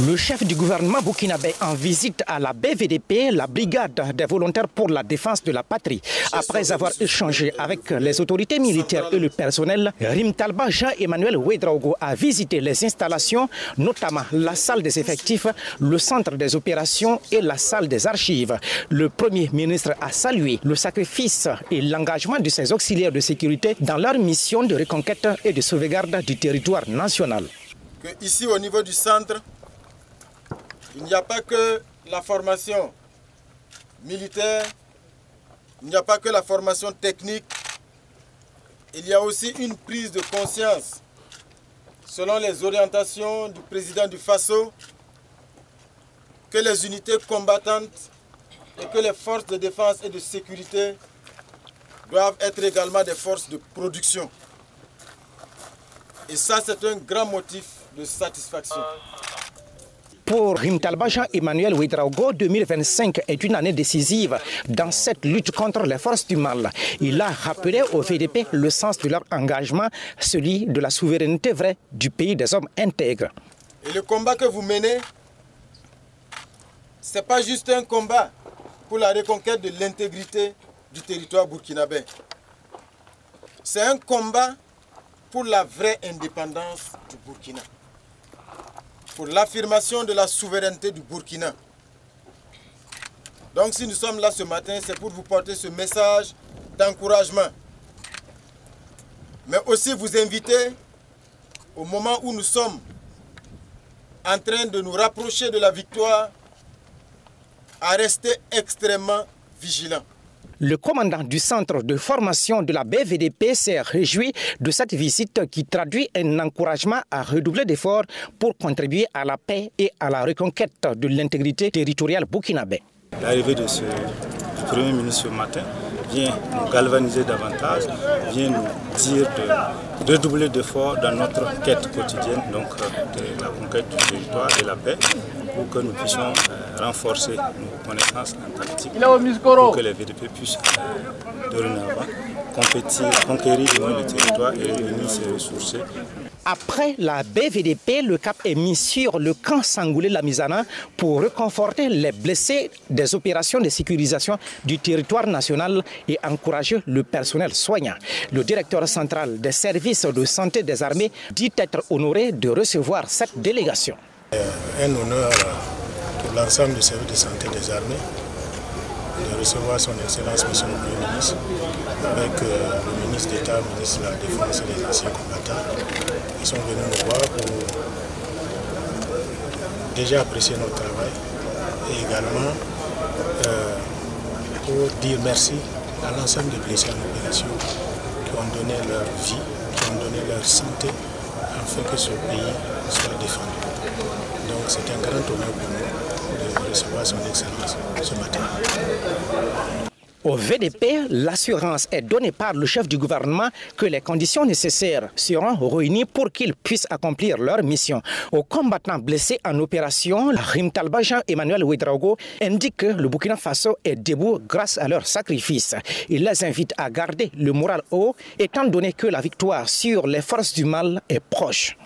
Le chef du gouvernement burkinabé en visite à la BVDP, la brigade des volontaires pour la défense de la patrie. Après avoir échangé avec les autorités militaires et le personnel, Rimtalba Jean-Emmanuel Ouedraogo a visité les installations, notamment la salle des effectifs, le centre des opérations et la salle des archives. Le Premier ministre a salué le sacrifice et l'engagement de ses auxiliaires de sécurité dans leur mission de reconquête et de sauvegarde du territoire national. Ici, au niveau du centre, il n'y a pas que la formation militaire, il n'y a pas que la formation technique, il y a aussi une prise de conscience selon les orientations du président du Faso que les unités combattantes et que les forces de défense et de sécurité doivent être également des forces de production. Et ça, c'est un grand motif de satisfaction. Pour Rimtalba Jean-Emmanuel Ouedraogo, 2025 est une année décisive dans cette lutte contre les forces du mal. Il a rappelé au VDP le sens de leur engagement, celui de la souveraineté vraie du pays des hommes intègres. Et le combat que vous menez, ce n'est pas juste un combat pour la reconquête de l'intégrité du territoire burkinabé. C'est un combat pour la vraie indépendance du Burkina, pour l'affirmation de la souveraineté du Burkina. Donc si nous sommes là ce matin, c'est pour vous porter ce message d'encouragement. Mais aussi vous inviter, au moment où nous sommes en train de nous rapprocher de la victoire, à rester extrêmement vigilants. Le commandant du centre de formation de la BVDP s'est réjoui de cette visite qui traduit un encouragement à redoubler d'efforts pour contribuer à la paix et à la reconquête de l'intégrité territoriale burkinabé. L'arrivée du Premier ministre ce matin vient nous galvaniser davantage, vient nous dire de redoubler d'efforts dans notre quête quotidienne, donc de la conquête du territoire et la paix, pour que nous puissions renforcer nos connaissances en tactique, pour que les VDP puissent dorénavant conquérir le territoire et réunir ses ressources. Après la BVDP, le cap est mis sur le camp Sangoulé-Lamizana pour reconforter les blessés des opérations de sécurisation du territoire national et encourager le personnel soignant. Le directeur central des services de santé des armées dit être honoré de recevoir cette délégation. Un honneur pour l'ensemble du service de santé des armées de recevoir son Excellence Monsieur le Premier ministre avec le ministre d'État, le ministre de la Défense et des anciens combattants. Ils sont venus nous voir pour déjà apprécier notre travail et également pour dire merci à l'ensemble des blessés en opération qui ont donné leur vie, qui ont donné leur santé afin que ce pays soit défendu. Donc c'est un grand honneur pour nous de recevoir son Excellence ce matin. Au VDP, l'assurance est donnée par le chef du gouvernement que les conditions nécessaires seront réunies pour qu'ils puissent accomplir leur mission. Aux combattants blessés en opération, Rimtalba Jean-Emmanuel Ouedraogo indique que le Burkina Faso est debout grâce à leur sacrifice. Il les invite à garder le moral haut, étant donné que la victoire sur les forces du mal est proche.